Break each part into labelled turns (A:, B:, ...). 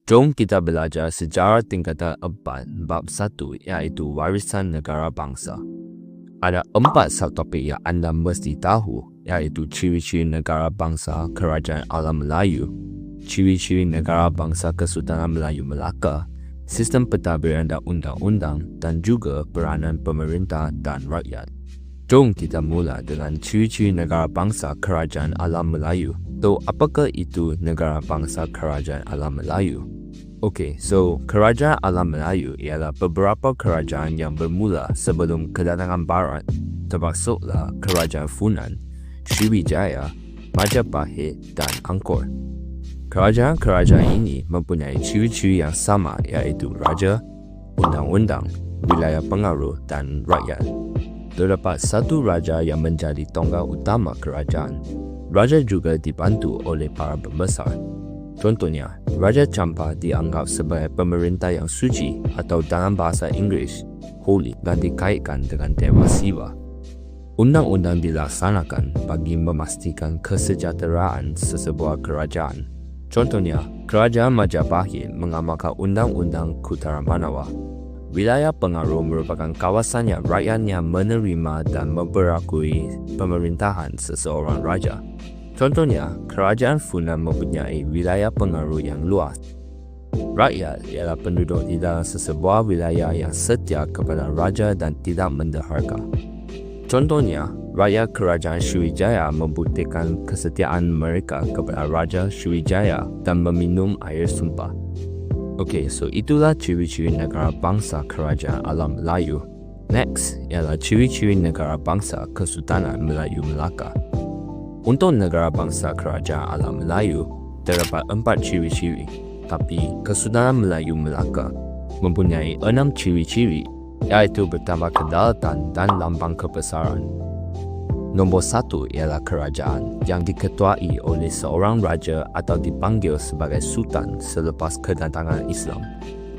A: Jom kita belajar sejarah tingkatan 4 bab 1 iaitu warisan negara bangsa. Ada 4 subtopik yang anda mesti tahu iaitu ciri-ciri negara bangsa Kerajaan Alam Melayu, ciri-ciri negara bangsa Kesultanan Melayu Melaka, sistem pentadbiran dan undang-undang dan juga peranan pemerintah dan rakyat. Jom kita mula dengan ciri-ciri negara bangsa Kerajaan Alam Melayu. So, apakah itu negara bangsa Kerajaan Alam Melayu? Okey, so Kerajaan Alam Melayu ialah beberapa kerajaan yang bermula sebelum kedatangan Barat, termasuklah Kerajaan Funan, Sriwijaya, Majapahit dan Angkor. Kerajaan-kerajaan ini mempunyai ciri-ciri yang sama iaitu raja, undang-undang, wilayah pengaruh dan rakyat. Terdapat satu raja yang menjadi tonggak utama kerajaan. Raja juga dibantu oleh para pembesar. Contohnya, Raja Champa dianggap sebagai pemerintah yang suci atau dalam bahasa Inggeris, holy, dan dikaitkan dengan Dewa Siwa. Undang-undang dilaksanakan bagi memastikan kesejahteraan sesebuah kerajaan. Contohnya, Kerajaan Majapahit mengamalkan Undang-Undang Kutara Manawa. Wilayah pengaruh merupakan kawasan yang rakyatnya menerima dan memperakui pemerintahan seseorang raja. Contohnya, Kerajaan Funan mempunyai wilayah pengaruh yang luas. Rakyat ialah penduduk di dalam sesebuah wilayah yang setia kepada raja dan tidak menderhaka. Contohnya, rakyat Kerajaan Sriwijaya membuktikan kesetiaan mereka kepada Raja Sriwijaya dan meminum air sumpah. Okey, so itulah ciri-ciri negara bangsa Kerajaan Alam Melayu. Next ialah ciri-ciri negara bangsa Kesultanan Melayu Melaka. Untuk negara bangsa Kerajaan Alam Melayu, terdapat 4 ciri-ciri, tapi Kesultanan Melayu Melaka mempunyai 6 ciri-ciri, iaitu bertambah kedaulatan dan lambang kebesaran. Nombor 1 ialah kerajaan yang diketuai oleh seorang raja atau dipanggil sebagai sultan selepas kedatangan Islam.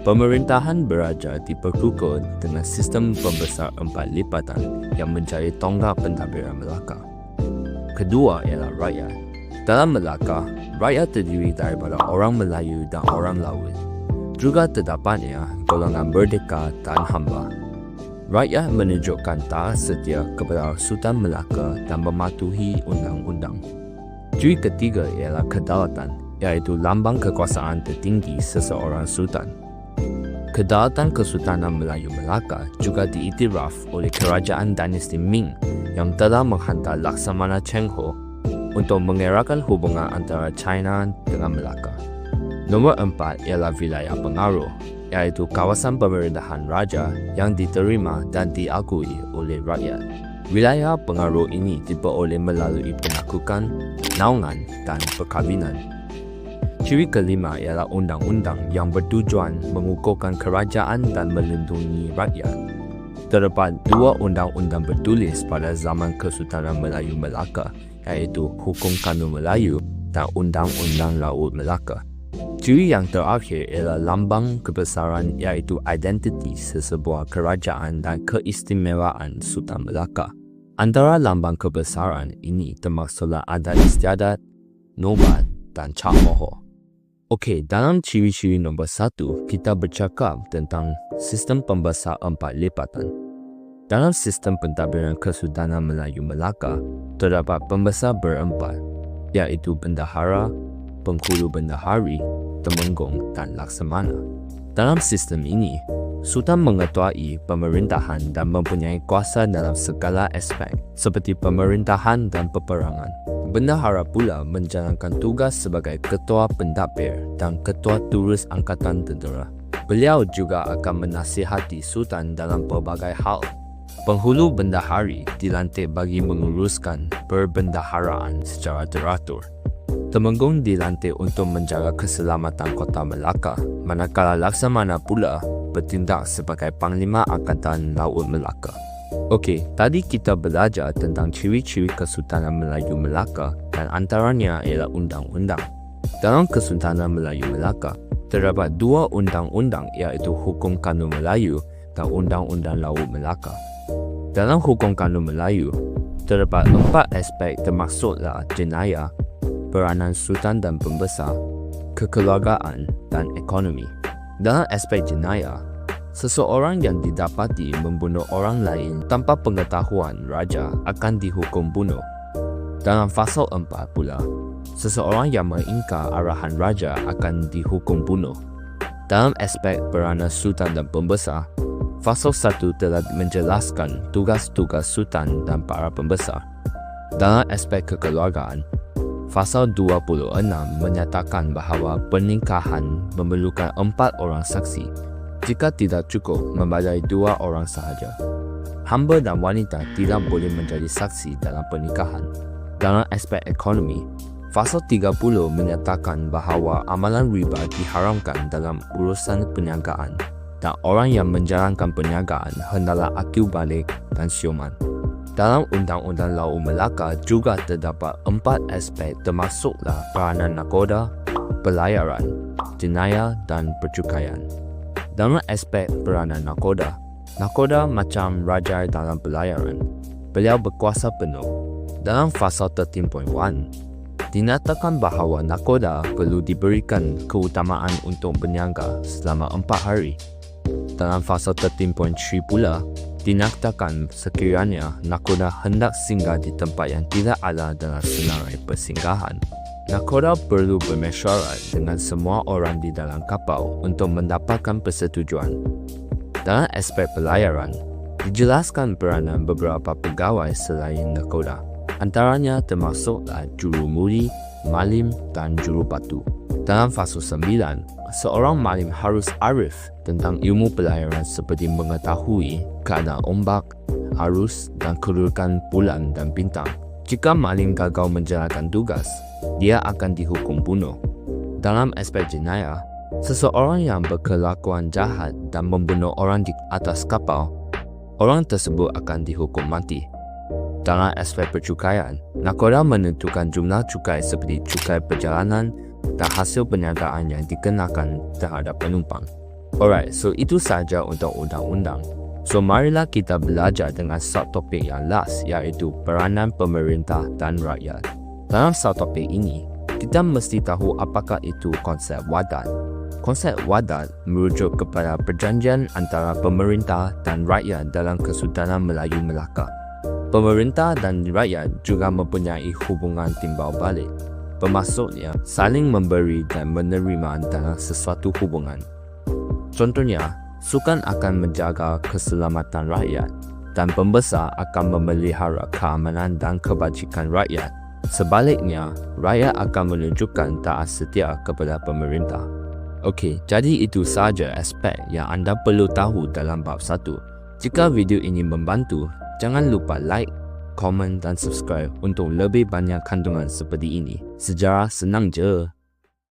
A: Pemerintahan beraja diperkukuh dengan sistem pembesar 4 lipatan yang menjadi tonggak pentadbiran Melaka. Kedua ialah rakyat. Dalam Melaka, rakyat terdiri daripada orang Melayu dan orang laut. Juga terdapatnya golongan merdeka dan hamba. Rakyat menunjukkan taat setia kepada Sultan Melaka dan mematuhi undang-undang. Ciri ketiga ialah kedaulatan, iaitu lambang kekuasaan tertinggi seseorang sultan. Kedaulatan Kesultanan Melayu Melaka juga diiktiraf oleh Kerajaan Dinasti Ming yang telah menghantar Laksamana Cheng Ho untuk mengeratkan hubungan antara China dengan Melaka. Nombor 4 ialah wilayah pengaruh, iaitu kawasan pemerintahan raja yang diterima dan diakui oleh rakyat. Wilayah pengaruh ini diperoleh melalui penaklukan, naungan dan perkahwinan. Ciri kelima ialah undang-undang yang bertujuan mengukuhkan kerajaan dan melindungi rakyat. Terdapat 2 undang-undang bertulis pada zaman Kesultanan Melayu Melaka, iaitu Hukum Kanun Melayu dan Undang-Undang Laut Melaka. Ciri yang terakhir ialah lambang kebesaran, iaitu identiti sesebuah kerajaan dan keistimewaan Sultan Melaka. Antara lambang kebesaran ini termasuklah adat istiadat, nobat dan cap mohor. Okey, dalam ciri-ciri nombor 1, kita bercakap tentang sistem pembesar 4 lipatan. Dalam sistem pentadbiran Kesultanan Melayu Melaka, terdapat pembesar berempat, iaitu bendahara, penghulu bendahari, temenggong dan laksamana. Dalam sistem ini, Sultan mengetuai pemerintahan dan mempunyai kuasa dalam segala aspek seperti pemerintahan dan peperangan. Bendahara pula menjalankan tugas sebagai ketua pentadbir dan ketua turus angkatan tentera. Beliau juga akan menasihati Sultan dalam pelbagai hal. Penghulu bendahari dilantik bagi menguruskan perbendaharaan secara teratur. Temenggong dilantik untuk menjaga keselamatan kota Melaka, manakala Laksamana pula bertindak sebagai Panglima Angkatan Laut Melaka. Okey, tadi kita belajar tentang ciri-ciri Kesultanan Melayu Melaka dan antaranya ialah undang-undang. Dalam Kesultanan Melayu Melaka, terdapat 2 undang-undang iaitu Hukum Kanun Melayu dan Undang-Undang Laut Melaka. Dalam Hukum Kanun Melayu, terdapat 4 aspek termasuklah jenayah, peranan Sultan dan pembesar, kekeluargaan, dan ekonomi. Dalam aspek jenayah, seseorang yang didapati membunuh orang lain tanpa pengetahuan raja akan dihukum bunuh. Dalam pasal 4 pula, seseorang yang mengingkar arahan raja akan dihukum bunuh. Dalam aspek peranan sultan dan pembesar, pasal 1 telah menjelaskan tugas-tugas sultan dan para pembesar. Dalam aspek kekeluargaan, pasal 26 menyatakan bahawa pernikahan memerlukan 4 orang saksi jika tidak cukup memadai 2 orang sahaja. Hamba dan wanita tidak boleh menjadi saksi dalam pernikahan. Dalam aspek ekonomi, pasal 30 menyatakan bahawa amalan riba diharamkan dalam urusan perniagaan dan orang yang menjalankan perniagaan hendaklah akil balik dan siuman. Dalam Undang-Undang Laut Melaka juga terdapat 4 aspek termasuklah peranan nakoda, pelayaran, jenayah dan percukaian. Dalam aspek peranan nakoda macam raja dalam pelayaran, beliau berkuasa penuh. Dalam pasal 13.1, dinyatakan bahawa nakoda perlu diberikan keutamaan untuk berniaga selama 4 hari. Dalam pasal 13.3 pula, dinyatakan sekiranya nakoda hendak singgah di tempat yang tidak ada dalam senarai persinggahan, nakoda perlu bermesyuarat dengan semua orang di dalam kapal untuk mendapatkan persetujuan. Dalam aspek pelayaran, dijelaskan peranan beberapa pegawai selain nakoda. Antaranya termasuklah jurumudi, malim dan jurubatu. Dalam pasal 9, seorang malim harus arif tentang ilmu pelayaran seperti mengetahui keadaan ombak, arus dan kedudukan bulan dan bintang. Jika malim gagal menjalankan tugas, dia akan dihukum bunuh. Dalam aspek jenayah, seseorang yang berkelakuan jahat dan membunuh orang di atas kapal, orang tersebut akan dihukum mati. Dalam aspek percukaian, nakoda menentukan jumlah cukai seperti cukai perjalanan dan hasil perniagaan yang dikenakan terhadap penumpang. Alright, so itu sahaja untuk undang-undang. So marilah kita belajar dengan subtopik yang last, iaitu peranan pemerintah dan rakyat. Dalam subtopik ini, kita mesti tahu apakah itu konsep wadat. Konsep wadat merujuk kepada perjanjian antara pemerintah dan rakyat dalam Kesultanan Melayu Melaka. Pemerintah dan rakyat juga mempunyai hubungan timbal balik. Bermaksudnya saling memberi dan menerima dalam sesuatu hubungan. Contohnya, sukan akan menjaga keselamatan rakyat dan pembesar akan memelihara keamanan dan kebajikan rakyat. Sebaliknya, rakyat akan menunjukkan taat setia kepada pemerintah. Okey, jadi itu sahaja aspek yang anda perlu tahu dalam bab 1. Jika video ini membantu, jangan lupa like, komen dan subscribe untuk lebih banyak kandungan seperti ini. Sejarah senang je.